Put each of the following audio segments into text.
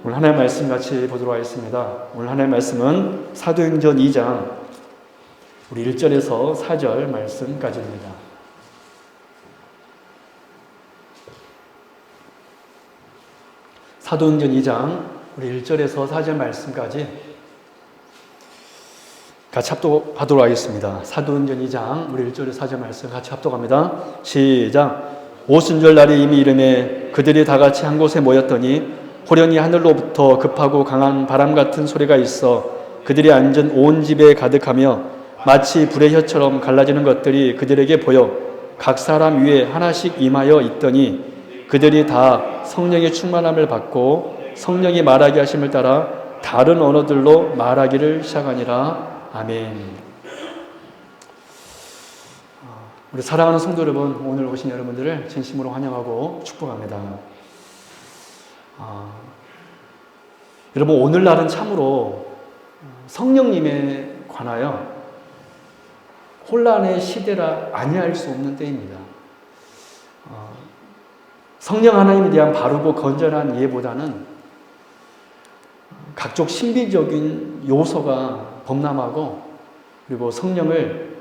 오늘 하나님의 말씀 같이 보도록 하겠습니다. 오늘 하나님의 말씀은 사도행전 2장 우리 1절에서 4절 말씀까지입니다. 사도행전 2장 우리 1절에서 4절 말씀까지 같이 합독하도록 하겠습니다. 사도행전 2장 우리 1절에서 4절 말씀 같이 합독합니다. 시작. 오순절 날이 이미 이르매 그들이 다 같이 한 곳에 모였더니 호련히 하늘로부터 급하고 강한 바람 같은 소리가 있어 그들이 앉은 온 집에 가득하며 마치 불의 혀처럼 갈라지는 것들이 그들에게 보여 각 사람 위에 하나씩 임하여 있더니 그들이 다 성령의 충만함을 받고 성령이 말하게 하심을 따라 다른 언어들로 말하기를 시작하니라. 아멘. 우리 사랑하는 성도 여러분, 오늘 오신 여러분들을 진심으로 환영하고 축복합니다. 여러분, 오늘날은 참으로 성령님에 관하여 혼란의 시대라 아니할 수 없는 때입니다. 성령 하나님에 대한 바르고 건전한 이해보다는 각종 신비적인 요소가 범람하고, 그리고 성령을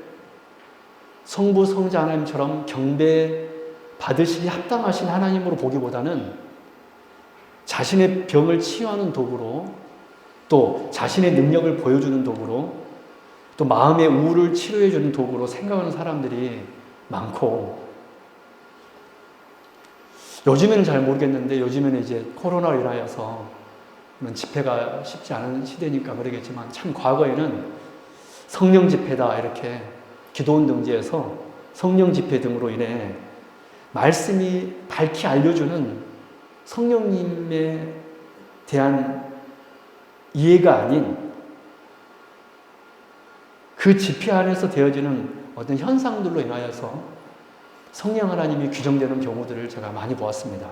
성부 성자 하나님처럼 경배 받으시기 합당하신 하나님으로 보기보다는 자신의 병을 치유하는 도구로, 또 자신의 능력을 보여주는 도구로, 또 마음의 우울을 치료해주는 도구로 생각하는 사람들이 많고, 요즘에는 잘 모르겠는데 요즘에는 이제 코로나로 인하여서 집회가 쉽지 않은 시대니까 그러겠지만, 참 과거에는 성령 집회다 이렇게 기도원 등지에서 성령 집회 등으로 인해 말씀이 밝히 알려주는 성령님에 대한 이해가 아닌 그 집회 안에서 되어지는 어떤 현상들로 인하여서 성령 하나님이 규정되는 경우들을 제가 많이 보았습니다.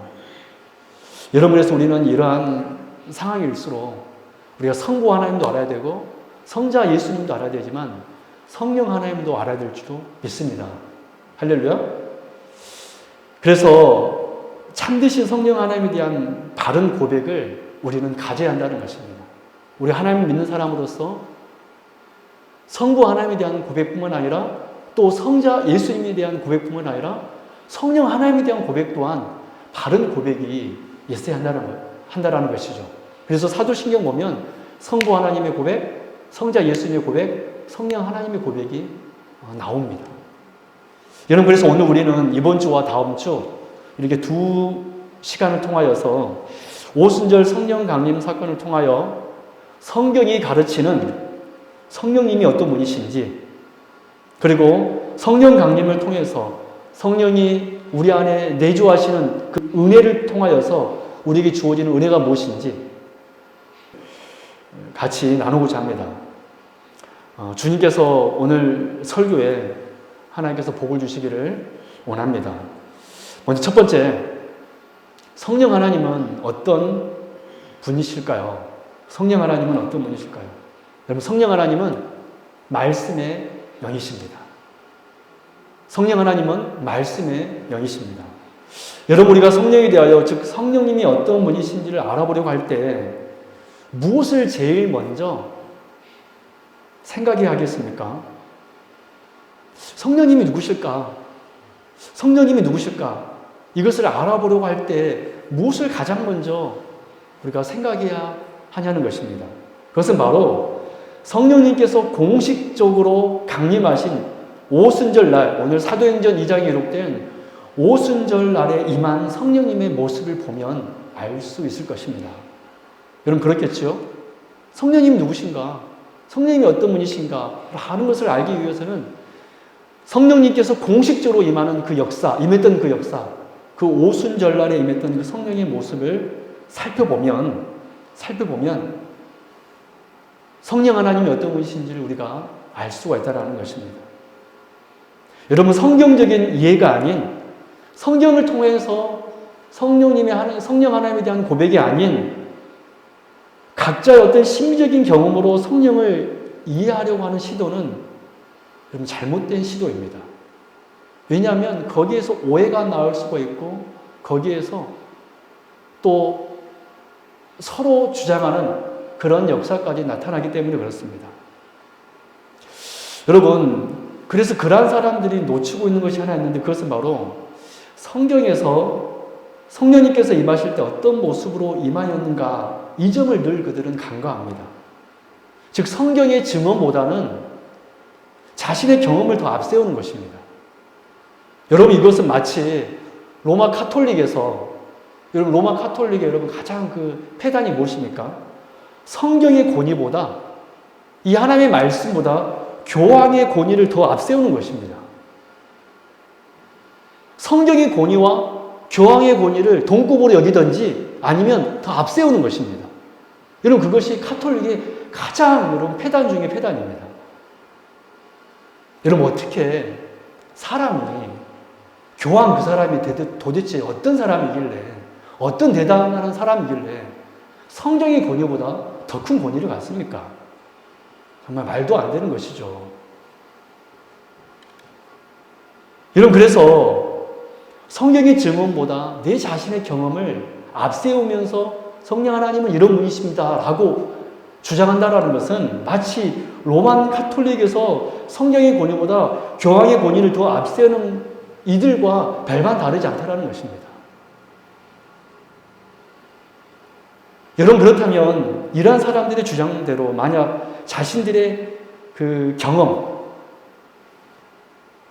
여러분에서 우리는 이러한 상황일수록 우리가 성부 하나님도 알아야 되고 성자 예수님도 알아야 되지만 성령 하나님도 알아야 될 줄도 믿습니다. 할렐루야. 그래서 참되신 성령 하나님에 대한 바른 고백을 우리는 가져야 한다는 것입니다. 우리 하나님 믿는 사람으로서 성부 하나님에 대한 고백뿐만 아니라 또 성자 예수님에 대한 고백뿐만 아니라 성령 하나님에 대한 고백 또한 바른 고백이 있어야 한다는 것이죠. 그래서 사도신경 보면 성부 하나님의 고백, 성자 예수님의 고백, 성령 하나님의 고백이 나옵니다. 여러분, 그래서 오늘 우리는 이번 주와 다음 주 이렇게 두 시간을 통하여서 오순절 성령 강림 사건을 통하여 성경이 가르치는 성령님이 어떤 분이신지, 그리고 성령 강림을 통해서 성령이 우리 안에 내주하시는 그 은혜를 통하여서 우리에게 주어지는 은혜가 무엇인지 같이 나누고자 합니다. 주님께서 오늘 설교에 하나님께서 복을 주시기를 원합니다. 먼저 첫 번째, 성령 하나님은 어떤 분이실까요? 성령 하나님은 어떤 분이실까요? 여러분, 성령 하나님은 말씀의 영이십니다. 성령 하나님은 말씀의 영이십니다. 여러분, 우리가 성령에 대하여, 즉 성령님이 어떤 분이신지를 알아보려고 할 때 무엇을 제일 먼저 생각해야 하겠습니까? 성령님이 누구실까? 성령님이 누구실까? 이것을 알아보려고 할 때 무엇을 가장 먼저 우리가 생각해야 하냐는 것입니다. 그것은 바로 성령님께서 공식적으로 강림하신 오순절날, 오늘 사도행전 2장에 기록된 오순절 날에 임한 성령님의 모습을 보면 알 수 있을 것입니다. 여러분, 그렇겠죠? 성령님이 누구신가? 성령님이 어떤 분이신가? 하는 것을 알기 위해서는 성령님께서 공식적으로 임하는 그 역사, 임했던 그 역사, 그 오순절날에 임했던 그 성령의 모습을 살펴보면 성령 하나님이 어떤 분이신지를 우리가 알 수가 있다는 것입니다. 여러분, 성경적인 이해가 아닌, 성경을 통해서 성령 하나님에 대한 고백이 아닌 각자의 어떤 심리적인 경험으로 성령을 이해하려고 하는 시도는 여러분 잘못된 시도입니다. 왜냐하면 거기에서 오해가 나올 수가 있고, 거기에서 또 서로 주장하는 그런 역사까지 나타나기 때문에 그렇습니다. 여러분, 그래서 그러한 사람들이 놓치고 있는 것이 하나 있는데 그것은 바로 성경에서 성령님께서 임하실 때 어떤 모습으로 임하였는가 이 점을 늘 그들은 간과합니다. 즉 성경의 증언보다는 자신의 경험을 더 앞세우는 것입니다. 여러분 이것은 마치 로마 카톨릭에서 여러분 로마 카톨릭의 여러분 가장 그 폐단이 무엇입니까? 성경의 권위보다 이 하나님의 말씀보다 교황의 권위를 더 앞세우는 것입니다. 성경의 권위와 교황의 권위를 동급으로 여기든지 아니면 더 앞세우는 것입니다. 여러분 그것이 카톨릭의 가장 여러분 폐단 중의 폐단입니다. 여러분 어떻게 사람이 교황 그 사람이 도대체 어떤 사람이길래 어떤 대단한 사람이길래 성경의 권위보다 더 큰 권위를 갖습니까? 정말 말도 안 되는 것이죠. 여러분 그래서 성경의 증언보다 내 자신의 경험을 앞세우면서 성령 하나님은 이런 분이십니다 라고 주장한다라는 것은 마치 로만 카톨릭에서 성경의 권위보다 교황의 권위를 더 앞세우는 이들과 별반 다르지 않다라는 것입니다. 여러분 그렇다면 이러한 사람들의 주장대로 만약 자신들의 그 경험,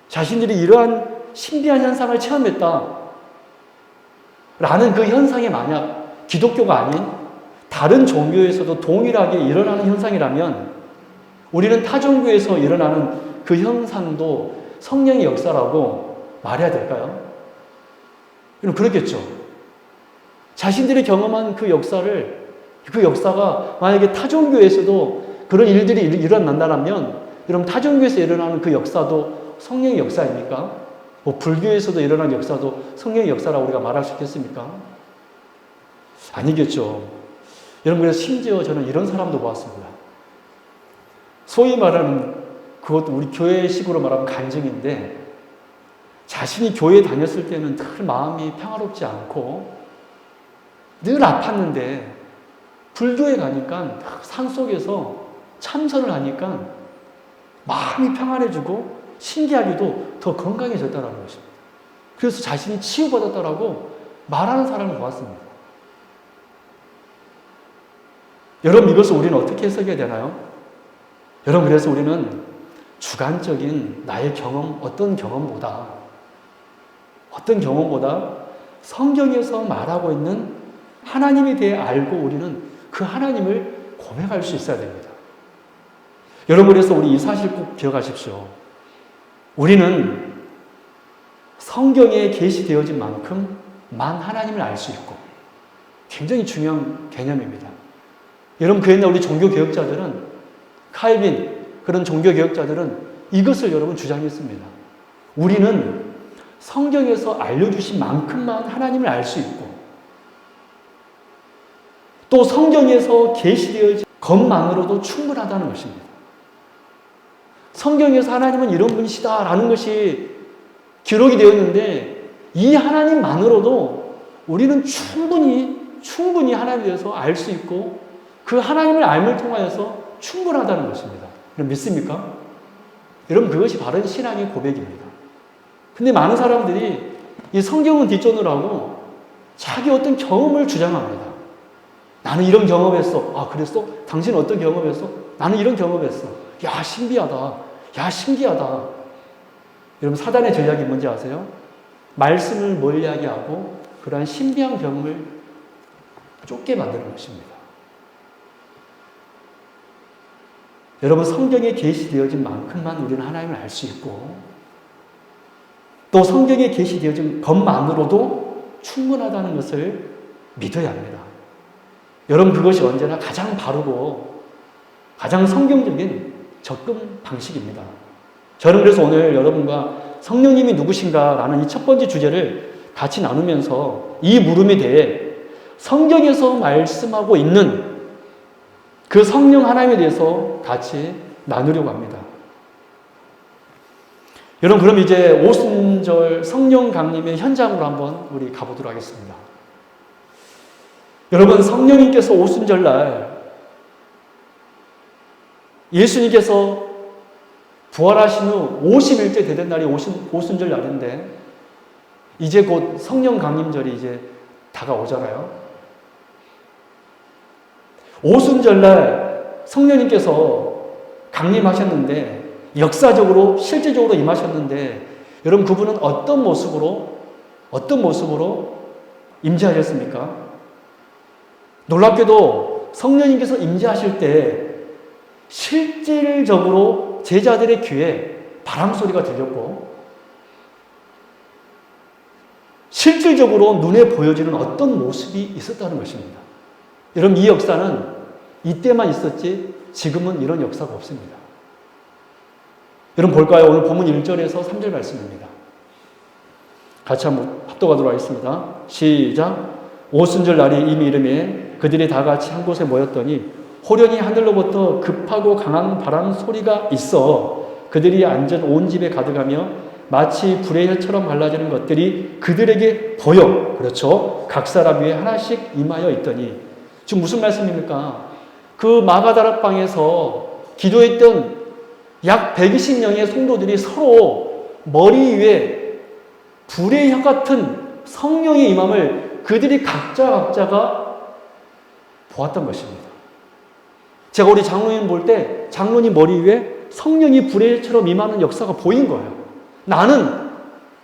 자신들이 이러한 신비한 현상을 체험했다 라는 그 현상이 만약 기독교가 아닌 다른 종교에서도 동일하게 일어나는 현상이라면 우리는 타 종교에서 일어나는 그 현상도 성령의 역사라고 말해야 될까요? 여러분 그렇겠죠. 자신들이 경험한 그 역사가 만약에 타 종교에서도 그런 일들이 일어난다면 여러분 타 종교에서 일어나는 그 역사도 성령의 역사입니까? 뭐 불교에서도 일어난 역사도 성령의 역사라고 우리가 말할 수 있겠습니까? 아니겠죠. 여러분 그래서 심지어 저는 이런 사람도 보았습니다. 소위 말하는 그것도 우리 교회식으로 말하면 간증인데 자신이 교회에 다녔을 때는 늘 마음이 평화롭지 않고 늘 아팠는데 불교에 가니까 산속에서 참선을 하니까 마음이 평안해지고 신기하게도 더 건강해졌다는 것입니다. 그래서 자신이 치유받았다라고 말하는 사람을 보았습니다. 여러분 이것을 우리는 어떻게 해석해야 되나요? 여러분 그래서 우리는 주관적인 나의 경험, 어떤 경험보다 성경에서 말하고 있는 하나님에 대해 알고 우리는 그 하나님을 고백할 수 있어야 됩니다. 여러분 그래서 우리 이 사실 꼭 기억하십시오. 우리는 성경에 계시되어진 만큼만 하나님을 알 수 있고 굉장히 중요한 개념입니다. 여러분 그 옛날 우리 종교개혁자들은 칼빈 그런 종교개혁자들은 이것을 여러분 주장했습니다. 우리는 성경에서 알려주신 만큼만 하나님을 알 수 있고 또 성경에서 계시되어진 것만으로도 충분하다는 것입니다. 성경에서 하나님은 이런 분이시다라는 것이 기록이 되었는데 이 하나님만으로도 우리는 충분히 하나님에 대해서 알 수 있고 그 하나님을 알을 통하여서 충분하다는 것입니다. 여러분 믿습니까? 여러분 그것이 바른 신앙의 고백입니다. 근데 많은 사람들이 이 성경은 뒷전으로 하고 자기 어떤 경험을 주장합니다. 나는 이런 경험했어. 아, 그랬어? 당신은 어떤 경험했어? 나는 이런 경험했어. 야, 신비하다. 야, 신기하다. 여러분, 사단의 전략이 뭔지 아세요? 말씀을 멀리하게 하고 그러한 신비한 경험을 좁게 만드는 것입니다. 여러분, 성경에 계시되어진 만큼만 우리는 하나님을 알 수 있고 또 성경에 계시되어진 것만으로도 충분하다는 것을 믿어야 합니다. 여러분 그것이 언제나 가장 바르고 가장 성경적인 접근 방식입니다. 저는 그래서 오늘 여러분과 성령님이 누구신가라는 이 첫 번째 주제를 같이 나누면서 이 물음에 대해 성경에서 말씀하고 있는 그 성령 하나님에 대해서 같이 나누려고 합니다. 여러분 그럼 이제 오순절 성령 강림의 현장으로 한번 우리 가보도록 하겠습니다. 여러분, 성령님께서 오순절날 예수님께서 부활하신 후 50일째 되던 날이 오순절 날인데 이제 곧 성령 강림절이 이제 다가오잖아요. 오순절날 성령님께서 강림하셨는데 역사적으로 실제적으로 임하셨는데 여러분 그분은 어떤 모습으로 임재하셨습니까? 놀랍게도 성령님께서 임재하실 때 실질적으로 제자들의 귀에 바람소리가 들렸고 실질적으로 눈에 보여지는 어떤 모습이 있었다는 것입니다. 여러분 이 역사는 이때만 있었지 지금은 이런 역사가 없습니다. 여러분 볼까요? 오늘 본문 1절에서 3절 말씀입니다. 같이 한번 합독하도록 하겠습니다. 시작. 오순절 날이 이미 이르매 그들이 다 같이 한 곳에 모였더니 호련히 하늘로부터 급하고 강한 바람 소리가 있어 그들이 앉은 온 집에 가득하며 마치 불의 혀처럼 갈라지는 것들이 그들에게 보여. 그렇죠. 각 사람 위에 하나씩 임하여 있더니 지금 무슨 말씀입니까? 그 마가다락방에서 기도했던 약 120명의 성도들이 서로 머리 위에 불의 혀 같은 성령의 임함을 그들이 각자가 보았던 것입니다. 제가 우리 장로님 볼 때 장로님 머리 위에 성령이 불의 혀처럼 임하는 역사가 보인 거예요. 나는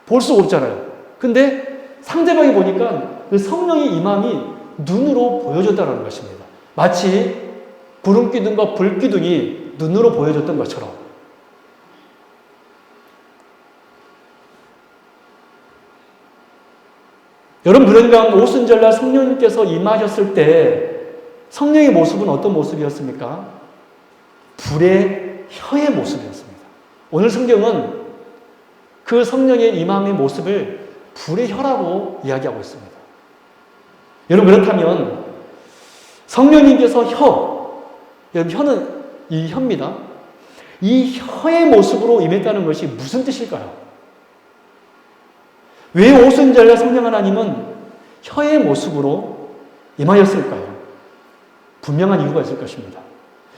볼 수 없잖아요. 근데 상대방이 보니까 그 성령의 임함이 눈으로 보여줬다는 것입니다. 마치 구름기둥과 불기둥이 눈으로 보여줬던 것처럼. 여러분 그러니까 오순절날 성령님께서 임하셨을 때 성령의 모습은 어떤 모습이었습니까? 불의 혀의 모습이었습니다. 오늘 성경은 그 성령의 임함의 모습을 불의 혀라고 이야기하고 있습니다. 여러분 그렇다면 성령님께서 여러분 혀는 이 혀입니다. 이 혀의 모습으로 임했다는 것이 무슨 뜻일까요? 왜 오순절날 성령 하나님은 혀의 모습으로 임하였을까요? 분명한 이유가 있을 것입니다.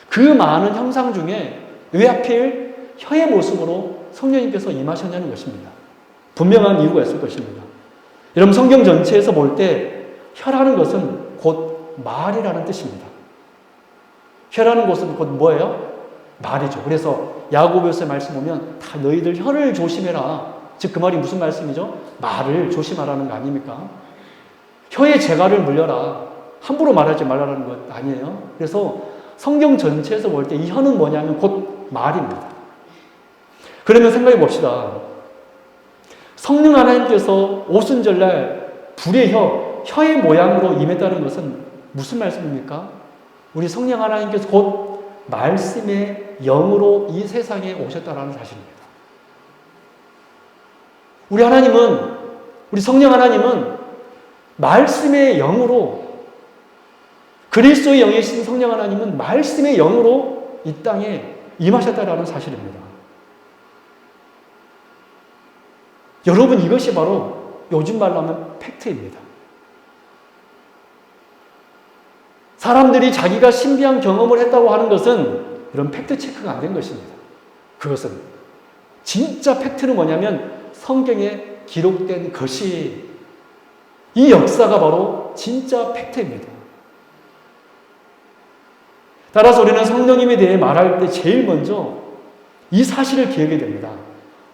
그 많은 형상 중에 왜 하필 혀의 모습으로 성령님께서 임하셨냐는 것입니다. 분명한 이유가 있을 것입니다. 여러분 성경 전체에서 볼 때 혀라는 것은 곧 말이라는 뜻입니다. 혀라는 것은 곧 뭐예요? 말이죠. 그래서 야고보서의 말씀 보면 다 너희들 혀를 조심해라. 즉 그 말이 무슨 말씀이죠? 말을 조심하라는 거 아닙니까? 혀에 재갈을 물려라. 함부로 말하지 말라는 것 아니에요. 그래서 성경 전체에서 볼 때 이 혀는 뭐냐면 곧 말입니다. 그러면 생각해 봅시다. 성령 하나님께서 오순절날 불의 혀의 모양으로 임했다는 것은 무슨 말씀입니까? 우리 성령 하나님께서 곧 말씀의 영으로 이 세상에 오셨다는 사실입니다. 우리 성령 하나님은 말씀의 영으로 그리스도의 영이신 성령 하나님은 말씀의 영으로 이 땅에 임하셨다는 사실입니다. 여러분 이것이 바로 요즘 말로 하면 팩트입니다. 사람들이 자기가 신비한 경험을 했다고 하는 것은 이런 팩트 체크가 안 된 것입니다. 그것은 진짜 팩트는 뭐냐면 성경에 기록된 것이 이 역사가 바로 진짜 팩트입니다. 따라서 우리는 성령님에 대해 말할 때 제일 먼저 이 사실을 기억해야 됩니다.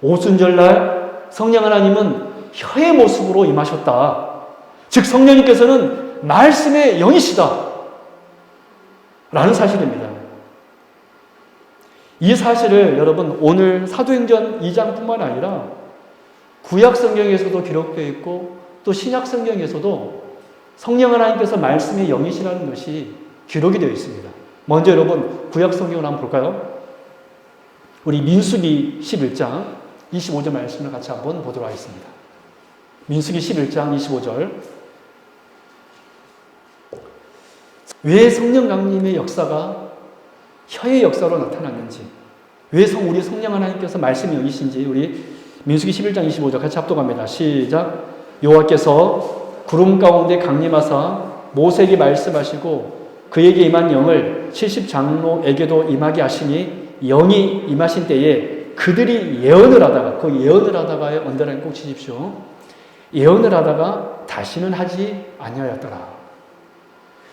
오순절날 성령 하나님은 혀의 모습으로 임하셨다. 즉 성령님께서는 말씀의 영이시다. 라는 사실입니다. 이 사실을 여러분 오늘 사도행전 2장뿐만 아니라 구약 성경에서도 기록되어 있고 또 신약 성경에서도 성령 하나님께서 말씀의 영이시라는 것이 기록이 되어 있습니다. 먼저 여러분 구약 성경을 한번 볼까요? 우리 민수기 11장 25절 말씀을 같이 한번 보도록 하겠습니다. 민수기 11장 25절. 왜 성령 강림의 역사가 혀의 역사로 나타났는지, 왜 우리 성령 하나님께서 말씀이 영이신지 우리 민수기 11장 25절 같이 합독합니다. 시작. 여호와께서 구름 가운데 강림하사 모세에게 말씀하시고 그에게 임한 영을 70장로에게도 임하게 하시니 영이 임하신 때에 그들이 예언을 하다가, 그 예언을 하다가의 언더라인 꼭 치십시오. 예언을 하다가 다시는 하지 아니하였더라.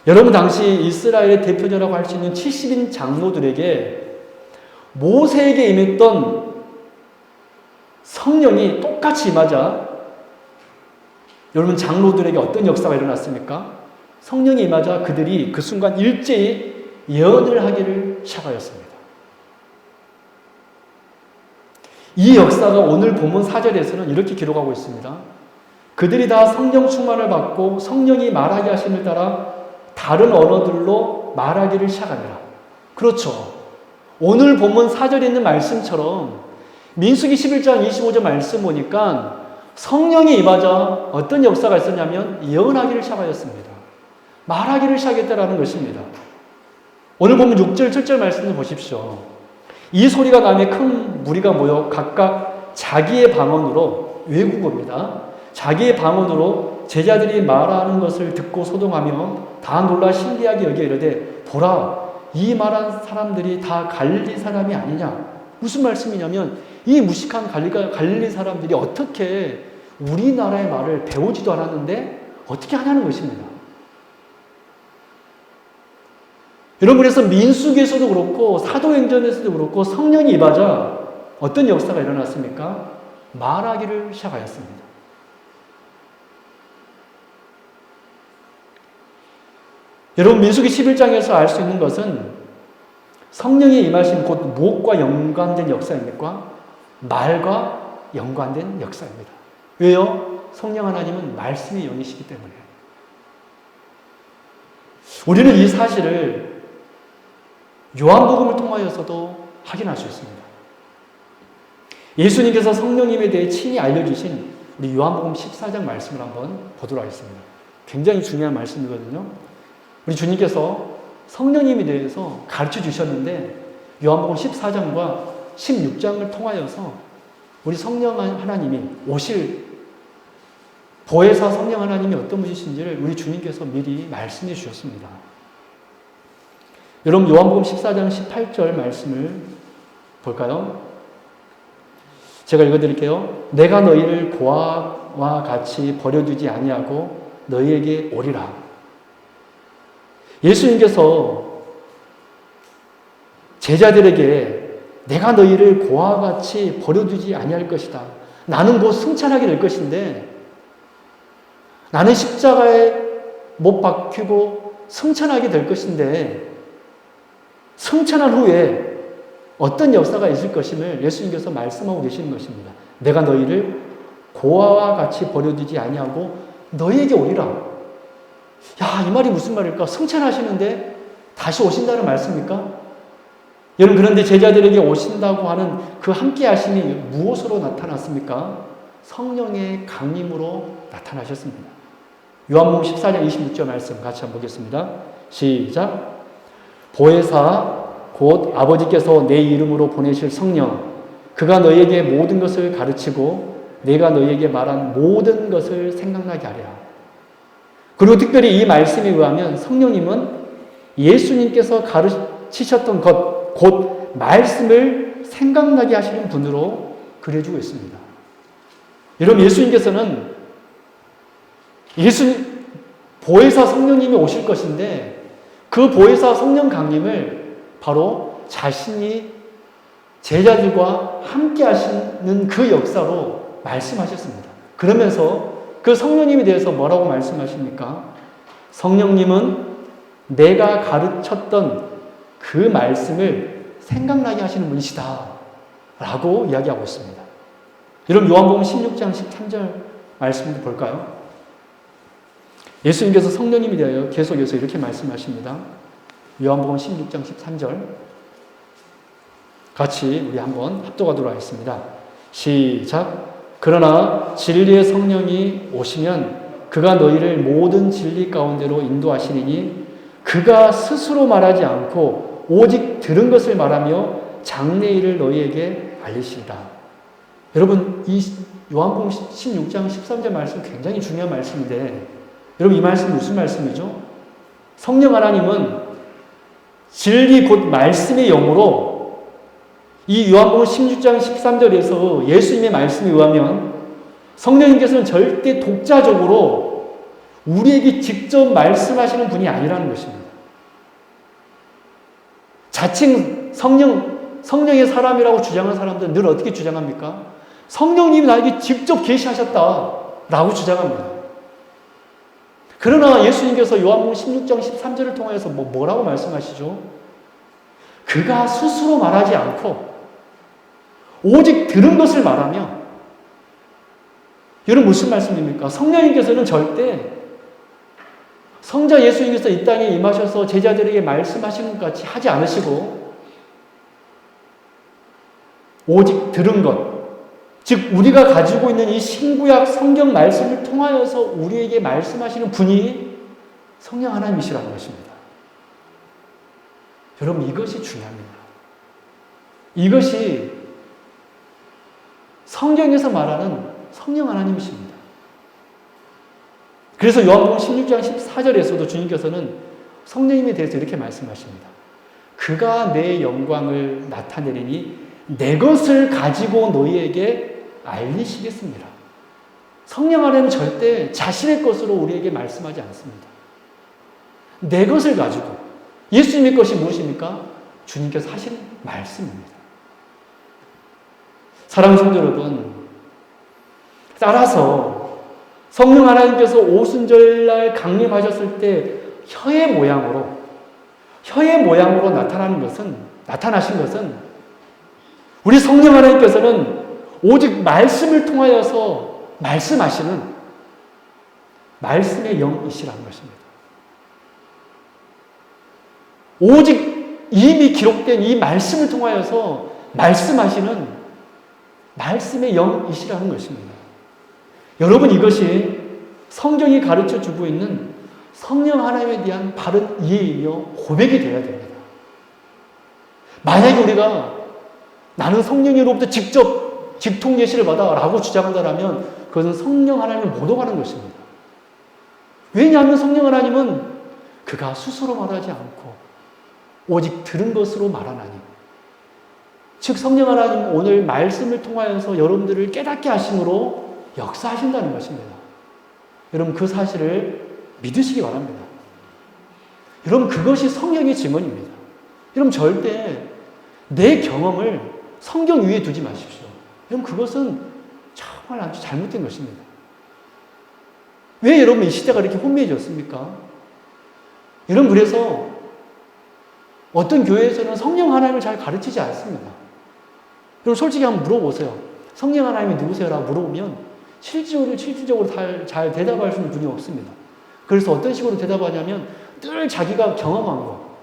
여러분, 당시 이스라엘의 대표자라고 할 수 있는 70인 장로들에게 모세에게 임했던 성령이 똑같이 임하자 여러분, 장로들에게 어떤 역사가 일어났습니까? 성령이 임하자 그들이 그 순간 일제히 예언을 하기를 시작하였습니다. 이 역사가 오늘 본문 4절에서는 이렇게 기록하고 있습니다. 그들이 다 성령 충만을 받고 성령이 말하게 하심을 따라 다른 언어들로 말하기를 시작하니라. 그렇죠. 오늘 본문 4절에 있는 말씀처럼 민수기 11장 25절 말씀 보니까 성령이 임하자 어떤 역사가 있었냐면 예언하기를 시작하였습니다. 말하기를 시작했다라는 것입니다. 오늘 보면 6절, 7절 말씀을 보십시오. 이 소리가 나며 큰 무리가 모여 각각 자기의 방언으로, 외국어입니다. 자기의 방언으로 제자들이 말하는 것을 듣고 소동하며 다 놀라 신기하게 여겨 이르되 보라, 이 말한 사람들이 다 갈릴리 사람이 아니냐. 무슨 말씀이냐면 이 무식한 갈릴리 사람들이 어떻게 우리나라의 말을 배우지도 않았는데 어떻게 하냐는 것입니다. 여러분, 그래서 민수기에서도 그렇고 사도행전에서도 그렇고 성령이 임하자 어떤 역사가 일어났습니까? 말하기를 시작하였습니다. 여러분, 민수기 11장에서 알 수 있는 것은 성령이 임하신 곧 무엇과 연관된 역사입니까? 말과 연관된 역사입니다. 왜요? 성령 하나님은 말씀의 영이시기 때문에. 우리는 이 사실을 요한복음을 통하여서도 확인할 수 있습니다. 예수님께서 성령님에 대해 친히 알려주신 우리 요한복음 14장 말씀을 한번 보도록 하겠습니다. 굉장히 중요한 말씀이거든요. 우리 주님께서 성령님에 대해서 가르쳐 주셨는데 요한복음 14장과 16장을 통하여서 우리 성령 하나님이 오실 보혜사 성령 하나님이 어떤 분이신지를 우리 주님께서 미리 말씀해 주셨습니다. 여러분, 요한복음 14장 18절 말씀을 볼까요? 제가 읽어드릴게요. 내가 너희를 고아와 같이 버려두지 아니하고 너희에게 오리라. 예수님께서 제자들에게 내가 너희를 고아와 같이 버려두지 아니할 것이다. 나는 곧 승천하게 될 것인데 나는 십자가에 못 박히고 승천하게 될 것인데 승천한 후에 어떤 역사가 있을 것임을 예수님께서 말씀하고 계시는 것입니다. 내가 너희를 고아와 같이 버려두지 아니하고 너희에게 오리라. 야, 이 말이 무슨 말일까? 승천하시는데 다시 오신다는 말씀입니까? 여러분, 그런데 제자들에게 오신다고 하는 그 함께 하심이 무엇으로 나타났습니까? 성령의 강림으로 나타나셨습니다. 요한복음 14장 26절 말씀 같이 한번 보겠습니다. 시작. 보혜사 곧 아버지께서 내 이름으로 보내실 성령, 그가 너희에게 모든 것을 가르치고 내가 너희에게 말한 모든 것을 생각나게 하리라. 그리고 특별히 이 말씀에 의하면 성령님은 예수님께서 가르치셨던 것, 곧 말씀을 생각나게 하시는 분으로 그려주고 있습니다. 여러분, 예수님께서는 보혜사 성령님이 오실 것인데 그 보혜사 성령 강림을 바로 자신이 제자들과 함께 하시는 그 역사로 말씀하셨습니다. 그러면서 그 성령님에 대해서 뭐라고 말씀하십니까? 성령님은 내가 가르쳤던 그 말씀을 생각나게 하시는 분이시다 라고 이야기하고 있습니다. 여러분, 요한복음 16장 13절 말씀을 볼까요? 예수님께서 성령님에 대하여 계속해서 이렇게 말씀하십니다. 요한복음 16장 13절 같이 우리 한번 합독하도록 하겠습니다. 시작. 그러나 진리의 성령이 오시면 그가 너희를 모든 진리 가운데로 인도하시리니 그가 스스로 말하지 않고 오직 들은 것을 말하며 장래일을 너희에게 알리시리라. 여러분, 이 요한복음 16장 13절 말씀 굉장히 중요한 말씀인데 여러분, 이 말씀은 무슨 말씀이죠? 성령 하나님은 진리 곧 말씀의 영으로 이 요한복음 16장 13절에서 예수님의 말씀에 의하면 성령님께서는 절대 독자적으로 우리에게 직접 말씀하시는 분이 아니라는 것입니다. 자칭 성령의 사람이라고 주장하는 사람들은 늘 어떻게 주장합니까? 성령님이 나에게 직접 계시하셨다라고 주장합니다. 그러나 예수님께서 요한복음 16장 13절을 통해서 뭐라고 말씀하시죠? 그가 스스로 말하지 않고 오직 들은 것을 말하며, 이건 무슨 말씀입니까? 성령님께서는 절대 성자 예수님께서 이 땅에 임하셔서 제자들에게 말씀하시는 것 같이 하지 않으시고 오직 들은 것, 즉 우리가 가지고 있는 이 신구약 성경 말씀을 통하여서 우리에게 말씀하시는 분이 성령 하나님이시라는 것입니다. 여러분, 이것이 중요합니다. 이것이 성경에서 말하는 성령 하나님이십니다. 그래서 요한복음 16장 14절에서도 주님께서는 성령님에 대해서 이렇게 말씀하십니다. 그가 내 영광을 나타내리니 내 것을 가지고 너희에게 알리시겠습니다. 성령 하나님은 절대 자신의 것으로 우리에게 말씀하지 않습니다. 내 것을 가지고, 예수님의 것이 무엇입니까? 주님께서 하신 말씀입니다. 사랑하는 성도 여러분, 따라서 성령 하나님께서 오순절날 강림하셨을 때 혀의 모양으로 나타나신 것은 우리 성령 하나님께서는 오직 말씀을 통하여서 말씀하시는 말씀의 영이시라는 것입니다. 오직 이미 기록된 이 말씀을 통하여서 말씀하시는 말씀의 영이시라는 것입니다. 여러분, 이것이 성경이 가르쳐 주고 있는 성령 하나님에 대한 바른 이해이며 고백이 되어야 됩니다. 만약에 우리가 나는 성령으로부터 직접 직통 계시를 받아 라고 주장한다면 그것은 성령 하나님을 못 오가는 것입니다. 왜냐하면 성령 하나님은 그가 스스로 말하지 않고 오직 들은 것으로 말하나니, 즉 성령 하나님 오늘 말씀을 통하여서 여러분들을 깨닫게 하심으로 역사하신다는 것입니다. 여러분, 그 사실을 믿으시기 바랍니다. 여러분, 그것이 성령의 증언입니다. 여러분, 절대 내 경험을 성경 위에 두지 마십시오. 여러분, 그것은 정말 아주 잘못된 것입니다. 왜 여러분 이 시대가 이렇게 혼미해졌습니까? 여러분, 그래서 어떤 교회에서는 성령 하나님을 잘 가르치지 않습니다. 여러분, 솔직히 한번 물어보세요. 성령 하나님이 누구세요? 라고 물어보면 실질적으로 잘 대답할 수 있는 분이 없습니다. 그래서 어떤 식으로 대답하냐면 늘 자기가 경험한 거,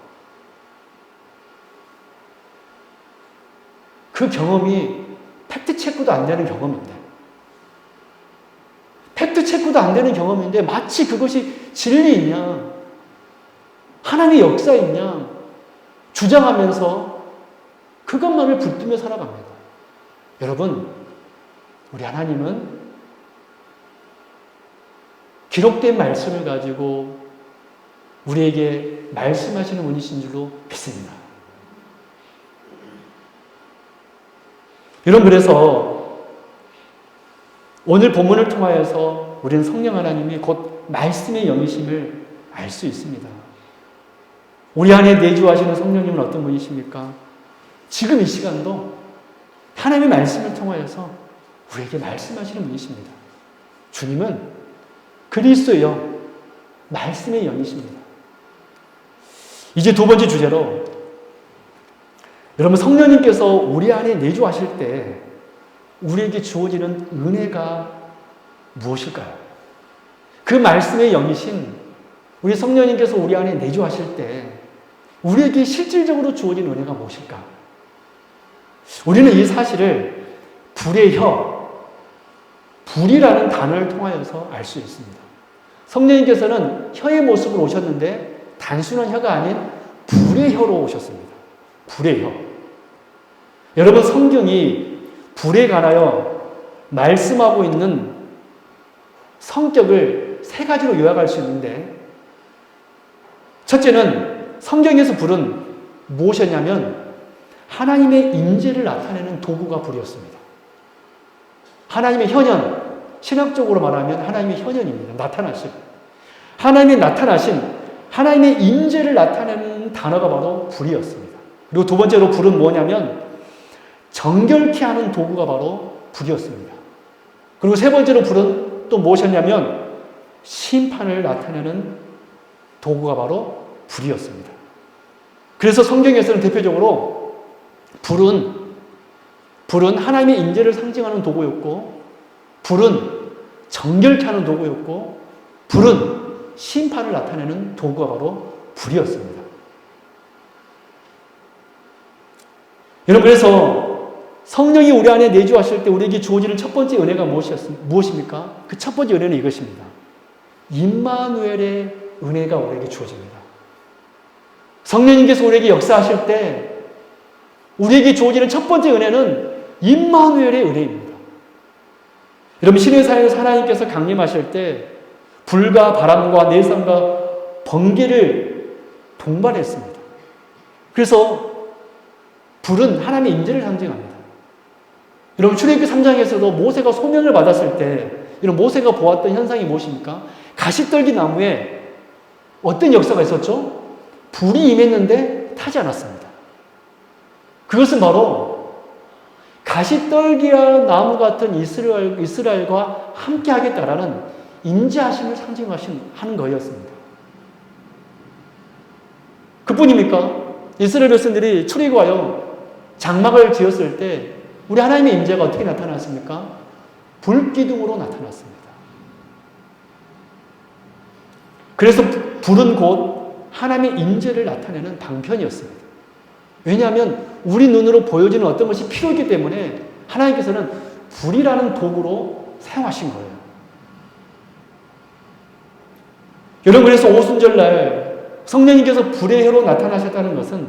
그 경험이 팩트체크도 안 되는 경험인데, 팩트체크도 안 되는 경험인데 마치 그것이 진리이냐 하나님의 역사이냐 주장하면서 그것만을 붙들며 살아갑니다. 여러분, 우리 하나님은 기록된 말씀을 가지고 우리에게 말씀하시는 분이신 줄로 믿습니다. 여러분, 그래서 오늘 본문을 통하여서 우리는 성령 하나님이 곧 말씀의 영이심을 알 수 있습니다. 우리 안에 내주하시는 성령님은 어떤 분이십니까? 지금 이 시간도 하나님의 말씀을 통하여서 우리에게 말씀하시는 분이십니다. 주님은 그리스도의 영, 말씀의 영이십니다. 이제 두 번째 주제로, 여러분, 성령님께서 우리 안에 내주하실 때 우리에게 주어지는 은혜가 무엇일까요? 그 말씀의 영이신 우리 성령님께서 우리 안에 내주하실 때 우리에게 실질적으로 주어진 은혜가 무엇일까? 우리는 이 사실을 불의 혀, 불이라는 단어를 통하여서 알 수 있습니다. 성령님께서는 혀의 모습으로 오셨는데 단순한 혀가 아닌 불의 혀로 오셨습니다. 불의 혀. 여러분, 성경이 불에 관하여 말씀하고 있는 성격을 세 가지로 요약할 수 있는데, 첫째는 성경에서 불은 무엇이었냐면 하나님의 임재를 나타내는 도구가 불이었습니다. 하나님의 현현, 신학적으로 말하면 하나님의 현현입니다. 나타나심. 하나님의 나타나심, 하나님의 임재를 나타내는 단어가 바로 불이었습니다. 그리고 두 번째로 불은 뭐냐면 정결케 하는 도구가 바로 불이었습니다. 그리고 세 번째로 불은 또 무엇이었냐면 심판을 나타내는 도구가 바로 불이었습니다. 그래서 성경에서는 대표적으로 불은 하나님의 임재를 상징하는 도구였고, 불은 정결케 하는 도구였고, 불은 심판을 나타내는 도구가 바로 불이었습니다. 여러분, 그래서 성령이 우리 안에 내주하실 때 우리에게 주어지는 첫 번째 은혜가 무엇입니까? 그 첫 번째 은혜는 이것입니다. 임마누엘의 은혜가 우리에게 주어집니다. 성령님께서 우리에게 역사하실 때 우리에게 주어지는 첫 번째 은혜는 임마누엘의 은혜입니다. 여러분, 신의 사회에서 하나님께서 강림하실 때 불과 바람과 내성과 번개를 동반했습니다. 그래서 불은 하나님의 임재를 상징합니다. 여러분, 출애굽기 3장에서도 모세가 소명을 받았을 때 이런 모세가 보았던 현상이 무엇입니까? 가시떨기 나무에 어떤 역사가 있었죠? 불이 임했는데 타지 않았습니다. 그것은 바로 가시떨기와 나무 같은 이스라엘과 함께 하겠다라는 임재하심을 상징하는 거였습니다. 그뿐입니까? 이스라엘 백성들이 출애굽하여 장막을 지었을 때 우리 하나님의 임재가 어떻게 나타났습니까? 불기둥으로 나타났습니다. 그래서 불은 곧 하나님의 임재를 나타내는 방편이었습니다. 왜냐하면 우리 눈으로 보여지는 어떤 것이 필요했기 때문에 하나님께서는 불이라는 도구로 사용하신 거예요. 여러분, 그래서 오순절날 성령님께서 불의 혀로 나타나셨다는 것은,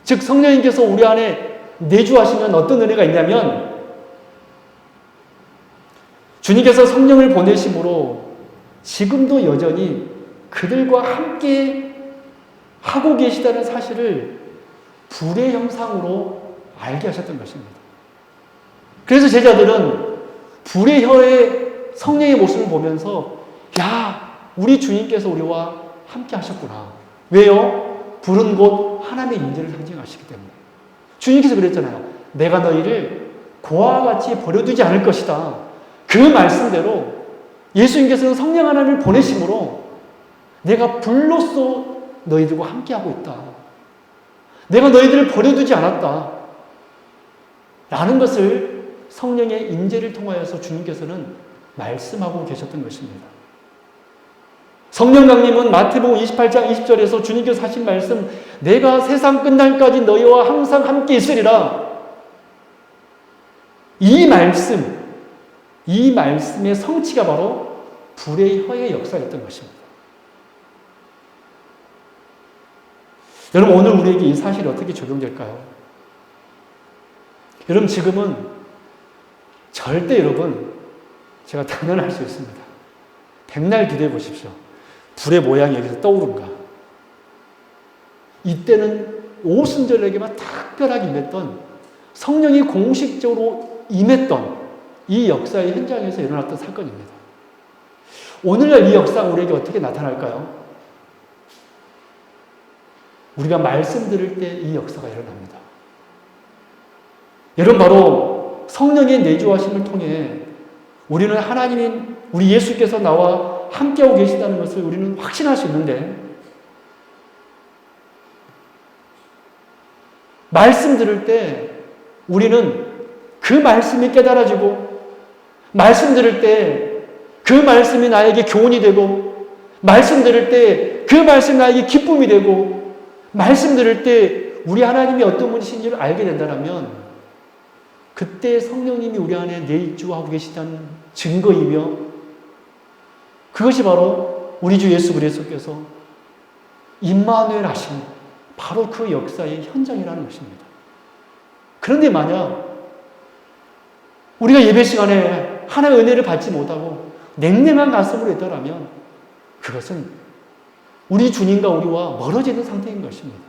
즉 성령님께서 우리 안에 내주하시면 어떤 은혜가 있냐면, 주님께서 성령을 보내심으로 지금도 여전히 그들과 함께 하고 계시다는 사실을 불의 형상으로 알게 하셨던 것입니다. 그래서 제자들은 불의 혀의 성령의 모습을 보면서, 야, 우리 주님께서 우리와 함께 하셨구나. 왜요? 불은 곧 하나님의 임재를 상징하시기 때문에. 주님께서 그랬잖아요. 내가 너희를 고아와 같이 버려두지 않을 것이다. 그 말씀대로 예수님께서는 성령 하나님을 보내심으로 내가 불로써 너희들과 함께하고 있다. 내가 너희들을 버려두지 않았다. 라는 것을 성령의 임재를 통하여서 주님께서는 말씀하고 계셨던 것입니다. 성령 강림은 마태복음 28장 20절에서 주님께서 하신 말씀, 내가 세상 끝날까지 너희와 항상 함께 있으리라. 이 말씀의 성취가 바로 불의 혀의 역사였던 것입니다. 여러분, 오늘 우리에게 이 사실이 어떻게 적용될까요? 여러분, 지금은 절대 여러분, 제가 단언할 수 있습니다. 백날 기도해 보십시오. 불의 모양이 여기서 떠오른가? 이때는 오순절에게만 특별하게 임했던, 성령이 공식적으로 임했던 이 역사의 현장에서 일어났던 사건입니다. 오늘날 이 역사가 우리에게 어떻게 나타날까요? 우리가 말씀 들을 때 이 역사가 일어납니다. 여러분, 바로 성령의 내주하심을 통해 우리는 하나님인 우리 예수께서 나와 함께하고 계시다는 것을 우리는 확신할 수 있는데, 말씀 들을 때 우리는 그 말씀이 깨달아지고, 말씀 들을 때 그 말씀이 나에게 교훈이 되고, 말씀 들을 때 그 말씀이 나에게 기쁨이 되고, 말씀 들을 때 우리 하나님이 어떤 분이신지를 알게 된다면, 그때 성령님이 우리 안에 내주하고 계시다는 증거이며, 그것이 바로 우리 주 예수 그리스도께서 임마누엘 하신 바로 그 역사의 현장이라는 것입니다. 그런데 만약 우리가 예배 시간에 하나의 은혜를 받지 못하고 냉랭한 가슴으로 있더라면 그것은 우리 주님과 우리와 멀어지는 상태인 것입니다.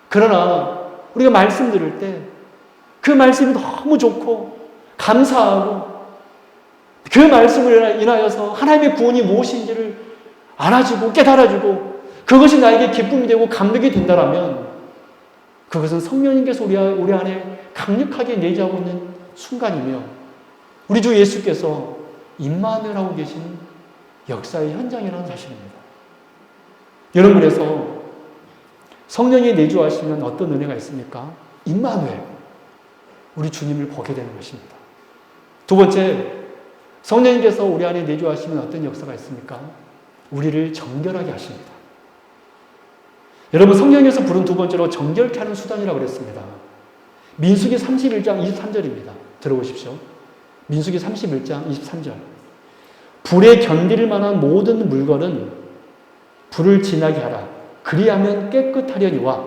그러나 우리가 말씀 들을 때 그 말씀이 너무 좋고 감사하고 그 말씀을 인하여서 하나님의 구원이 무엇인지를 알아주고 깨달아주고 그것이 나에게 기쁨이 되고 감격이 된다면 그것은 성령님께서 우리 안에 강력하게 내주하고 있는 순간이며 우리 주 예수께서 임마누엘하고 계신 역사의 현장이라는 사실입니다. 여러분, 그래서 성령이 내주하시면 어떤 은혜가 있습니까? 임마누엘, 우리 주님을 보게 되는 것입니다. 두 번째, 성령님께서 우리 안에 내주하시면 어떤 역사가 있습니까? 우리를 정결하게 하십니다. 여러분, 성령에서 부른 두 번째로 정결케 하는 수단이라고 그랬습니다. 민수기 31장 23절입니다. 들어보십시오. 민수기 31장 23절. 불에 견딜 만한 모든 물건은 불을 지나게 하라. 그리하면 깨끗하려니와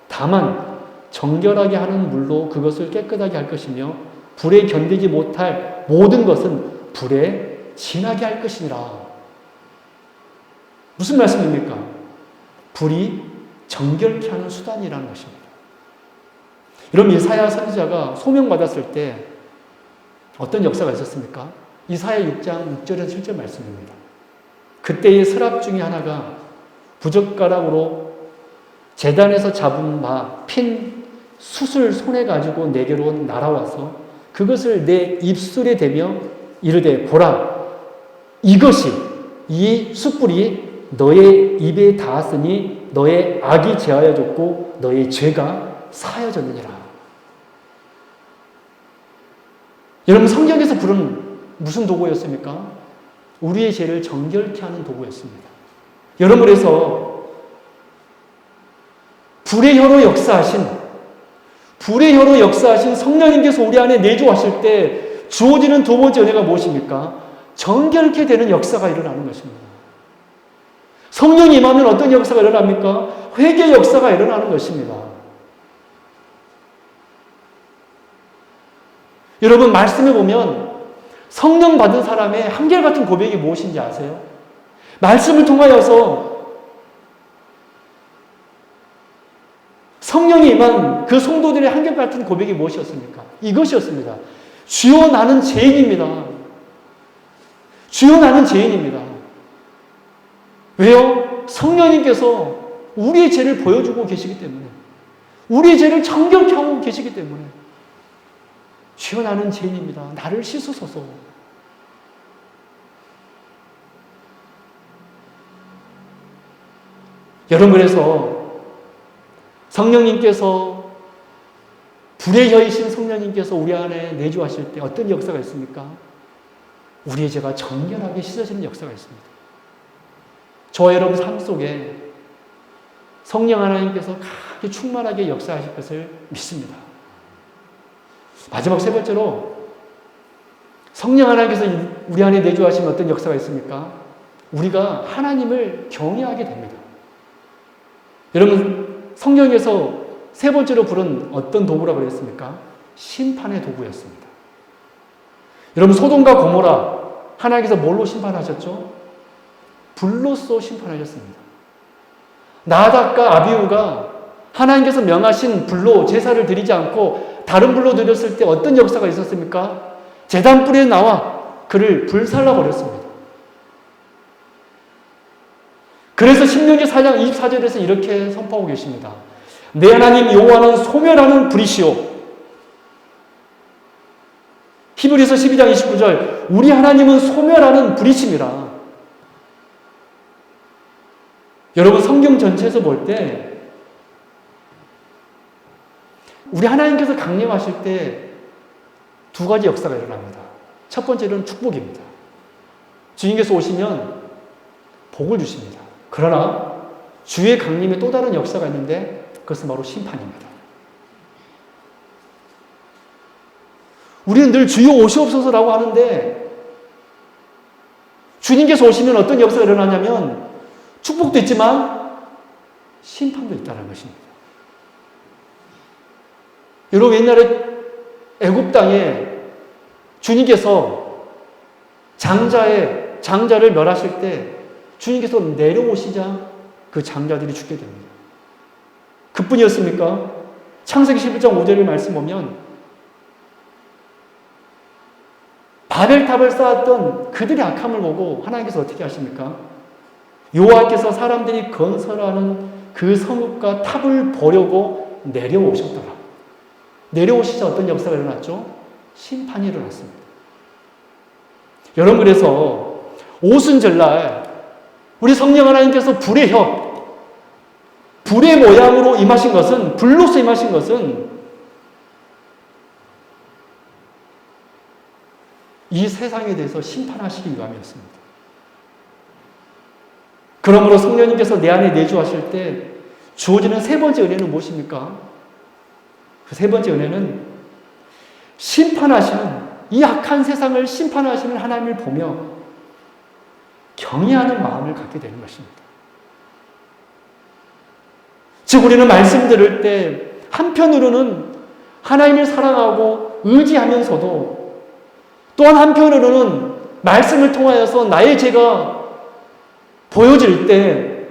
다만 정결하게 하는 물로 그것을 깨끗하게 할 것이며 불에 견디지 못할 모든 것은 불에 지나게 할 것이니라. 무슨 말씀입니까? 불이 정결케 하는 수단이라는 것입니다. 여러분, 이사야 선지자가 소명받았을 때 어떤 역사가 있었습니까? 이사야 6장 6절에서 7절 말씀입니다. 그때의 서랍 중에 하나가 부젓가락으로 제단에서 잡은 핀 숯을 손에 가지고 내게로 날아와서 그것을 내 입술에 대며 이르되 보라, 이것이 이 숯불이 너의 입에 닿았으니 너의 악이 제하여졌고 너의 죄가 사하여졌느니라. 여러분, 성경에서 불은 무슨 도구였습니까? 우리의 죄를 정결케 하는 도구였습니다. 여러분, 그래서 불의 혀로 역사하신 성령님께서 우리 안에 내주하실 때 주어지는 두 번째 은혜가 무엇입니까? 정결케 되는 역사가 일어나는 것입니다. 성령이 임하면 어떤 역사가 일어납니까? 회개 역사가 일어나는 것입니다. 여러분, 말씀해 보면 성령 받은 사람의 한결같은 고백이 무엇인지 아세요? 말씀을 통하여서 성령이 임한 그 성도들의 한결같은 고백이 무엇이었습니까? 이것이었습니다. 주여, 나는 죄인입니다. 주여, 나는 죄인입니다. 왜요? 성령님께서 우리의 죄를 보여주고 계시기 때문에, 우리의 죄를 정결케 하고 계시기 때문에, 주여, 나는 죄인입니다. 나를 씻으소서. 여러분, 그래서 성령님께서, 불의 혀이신 성령님께서 우리 안에 내주하실 때 어떤 역사가 있습니까? 우리의 죄가 정결하게 씻어지는 역사가 있습니다. 저와 여러분 삶 속에 성령 하나님께서 강하게 충만하게 역사하실 것을 믿습니다. 마지막 세 번째로 성령 하나님께서 우리 안에 내주하시는 어떤 역사가 있습니까? 우리가 하나님을 경외하게 됩니다. 여러분, 성경에서 세 번째로 부른 어떤 도구라고 그랬습니까? 심판의 도구였습니다. 여러분, 소돔과 고모라 하나님께서 뭘로 심판하셨죠? 불로써 심판하셨습니다. 나답과 아비후가 하나님께서 명하신 불로 제사를 드리지 않고 다른 불로 드렸을 때 어떤 역사가 있었습니까? 제단불에 나와 그를 불살라 버렸습니다. 그래서 신명기 4장 24절에서 이렇게 선포하고 계십니다. 내 하나님 여호와는 소멸하는 불이시오. 히브리서 12장 29절 우리 하나님은 소멸하는 불이심이라. 여러분, 성경 전체에서 볼 때 우리 하나님께서 강림하실 때 두 가지 역사가 일어납니다. 첫 번째는 축복입니다. 주님께서 오시면 복을 주십니다. 그러나 주의 강림에 또 다른 역사가 있는데 그것은 바로 심판입니다. 우리는 늘 주여 오시옵소서라고 하는데 주님께서 오시면 어떤 역사가 일어나냐면 축복도 있지만 심판도 있다는 것입니다. 여러분, 옛날에 애굽 땅에 주님께서 장자를 멸하실 때 주님께서 내려오시자 그 장자들이 죽게 됩니다. 그뿐이었습니까? 창세기 11장 5절의 말씀 보면 바벨탑을 쌓았던 그들의 악함을 보고 하나님께서 어떻게 하십니까? 여호와께서 사람들이 건설하는 그 성읍과 탑을 보려고 내려오셨더라. 내려오시자 어떤 역사가 일어났죠? 심판이 일어났습니다. 여러분, 그래서 오순절날 우리 성령 하나님께서 불의 모양으로 임하신 것은, 불로서 임하신 것은 이 세상에 대해서 심판하시기 위함이었습니다. 그러므로 성령님께서 내 안에 내주하실 때 주어지는 세 번째 은혜는 무엇입니까? 그 세 번째 은혜는 심판하시는, 이 악한 세상을 심판하시는 하나님을 보며 경외하는 마음을 갖게 되는 것입니다. 즉, 우리는 말씀 들을 때 한편으로는 하나님을 사랑하고 의지하면서도 또한 한편으로는 말씀을 통하여서 나의 죄가 보여질 때,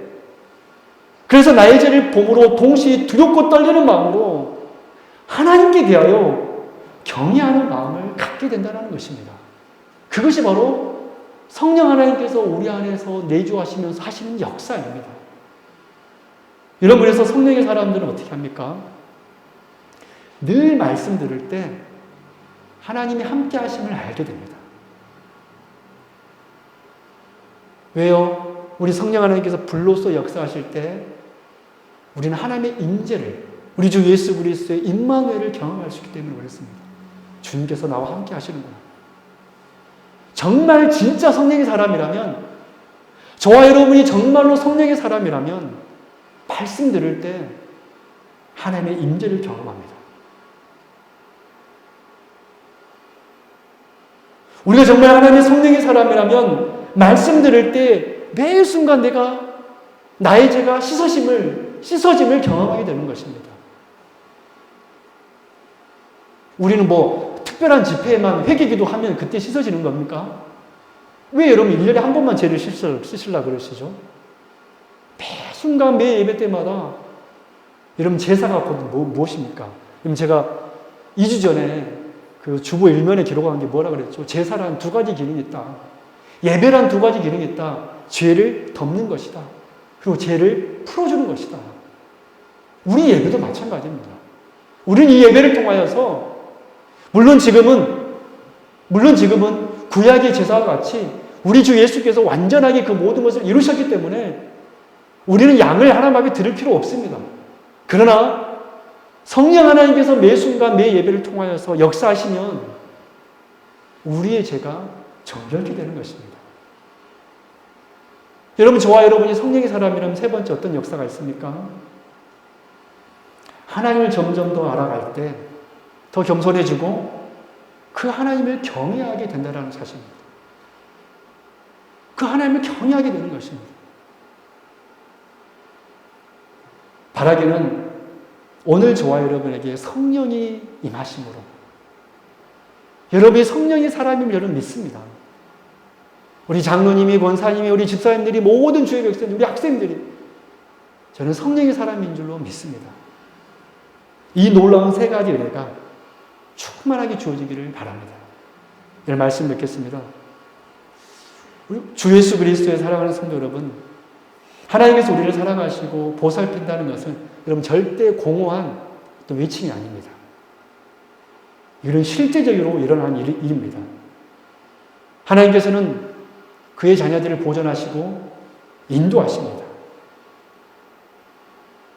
그래서 나의 죄를 봄으로 동시에 두렵고 떨리는 마음으로 하나님께 대하여 경외하는 마음을 갖게 된다는 것입니다. 그것이 바로 성령 하나님께서 우리 안에서 내주하시면서 하시는 역사입니다. 여러분, 그래서 성령의 사람들은 어떻게 합니까? 늘 말씀 들을 때 하나님이 함께 하심을 알게 됩니다. 왜요? 우리 성령 하나님께서 불로서 역사하실 때 우리는 하나님의 임재를, 우리 주 예수 그리스도의 임마누엘을 경험할 수 있기 때문에 그렇습니다. 주님께서 나와 함께 하시는구나. 정말 진짜 성령의 사람이라면, 저와 여러분이 정말로 성령의 사람이라면 말씀 들을 때 하나님의 임재를 경험합니다. 우리가 정말 하나님의 성령의 사람이라면 말씀 들을 때 매 순간 나의 죄가 씻어짐을 경험하게 되는 것입니다. 우리는 특별한 집회에만 회개기도 하면 그때 씻어지는 겁니까? 왜 여러분 1년에 한 번만 죄를 씻으려고 그러시죠? 매 순간 매 예배 때마다 여러분 제사가 곧 무엇입니까? 여러분, 제가 2주 전에 그 주보 일면에 기록한 게 뭐라 그랬죠? 제사란 두 가지 기능이 있다. 예배란 두 가지 기능이 있다. 죄를 덮는 것이다. 그리고 죄를 풀어주는 것이다. 우리 예배도 마찬가지입니다. 우리는 이 예배를 통하여서 물론 지금은 구약의 제사와 같이 우리 주 예수께서 완전하게 그 모든 것을 이루셨기 때문에 우리는 양을 하나밖에 드릴 필요 없습니다. 그러나 성령 하나님께서 매 순간 매 예배를 통하여서 역사하시면 우리의 죄가 정결케 되는 것입니다. 여러분, 저와 여러분이 성령의 사람이라면 세 번째 어떤 역사가 있습니까? 하나님을 점점 더 알아갈 때 더 겸손해지고 그 하나님을 경외하게 된다는 사실입니다. 그 하나님을 경외하게 되는 것입니다. 바라기는 오늘 저와 여러분에게 성령이 임하심으로 여러분이 성령의 사람임을 여러분 믿습니다. 우리 장로님이, 권사님이, 우리 집사님들이, 모든 주의 백성들, 우리 학생들이 저는 성령의 사람인 줄로 믿습니다. 이 놀라운 세 가지 은혜가 충만하게 주어지기를 바랍니다. 이런 말씀 맺겠습니다. 주 예수 그리스도의 사랑하는 성도 여러분, 하나님께서 우리를 사랑하시고 보살핀다는 것은 여러분 절대 공허한 어떤 외침이 아닙니다. 이런 실제적으로 일어난 일입니다. 하나님께서는 그의 자녀들을 보존하시고 인도하십니다.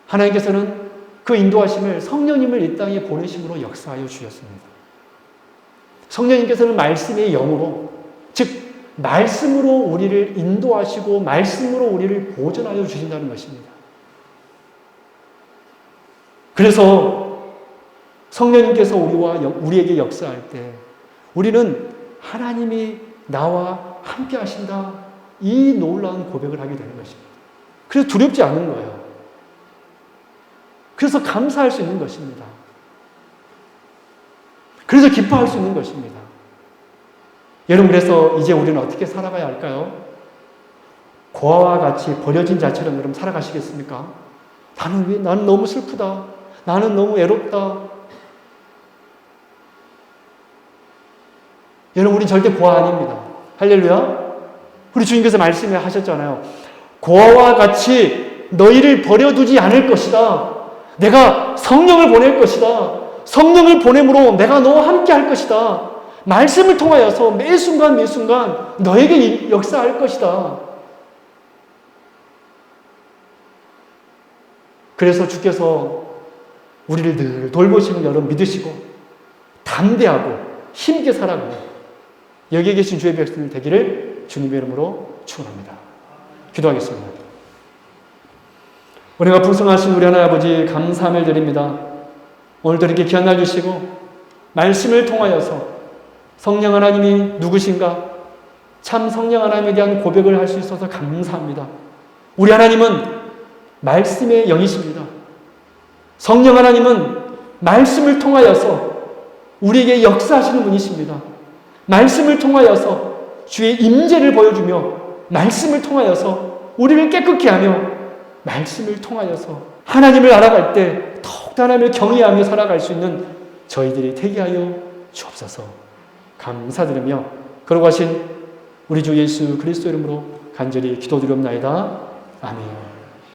하나님께서는 그 인도하심을 성령님을 이 땅에 보내심으로 역사하여 주셨습니다. 성령님께서는 말씀의 영으로, 즉 말씀으로 우리를 인도하시고 말씀으로 우리를 보존하여 주신다는 것입니다. 그래서 성령님께서 우리에게 역사할 때 우리는 하나님이 나와 함께 하신다, 이 놀라운 고백을 하게 되는 것입니다. 그래서 두렵지 않는 거예요. 그래서 감사할 수 있는 것입니다. 그래서 기뻐할 수 있는 것입니다. 여러분, 그래서 이제 우리는 어떻게 살아가야 할까요? 고아와 같이 버려진 자처럼 그럼 살아가시겠습니까? 나는 너무 슬프다. 나는 너무 외롭다. 여러분, 우리 절대 고아 아닙니다. 할렐루야. 우리 주님께서 말씀하셨잖아요. 고아와 같이 너희를 버려두지 않을 것이다. 내가 성령을 보낼 것이다. 성령을 보냄으로 내가 너와 함께 할 것이다. 말씀을 통하여서 매 순간 매 순간 너에게 역사할 것이다. 그래서 주께서 우리를 늘 돌보시는 여러분 믿으시고 담대하고 힘있게 살아가는 여기에 계신 주의 백성들 되기를 주님의 이름으로 축원합니다. 기도하겠습니다. 은혜가 풍성하신 우리 하나님 아버지 감사함을 드립니다. 오늘도 이렇게 귀한 날 주시고 말씀을 통하여서 성령 하나님이 누구신가? 참 성령 하나님에 대한 고백을 할 수 있어서 감사합니다. 우리 하나님은 말씀의 영이십니다. 성령 하나님은 말씀을 통하여서 우리에게 역사하시는 분이십니다. 말씀을 통하여서 주의 임재를 보여주며 말씀을 통하여서 우리를 깨끗게 하며 말씀을 통하여서 하나님을 알아갈 때 더욱 하나님을 경외하며 살아갈 수 있는 저희들이 되게 하여 주옵소서. 감사드리며 그러고 하신 우리 주 예수 그리스도 이름으로 간절히 기도드리옵나이다. 아멘.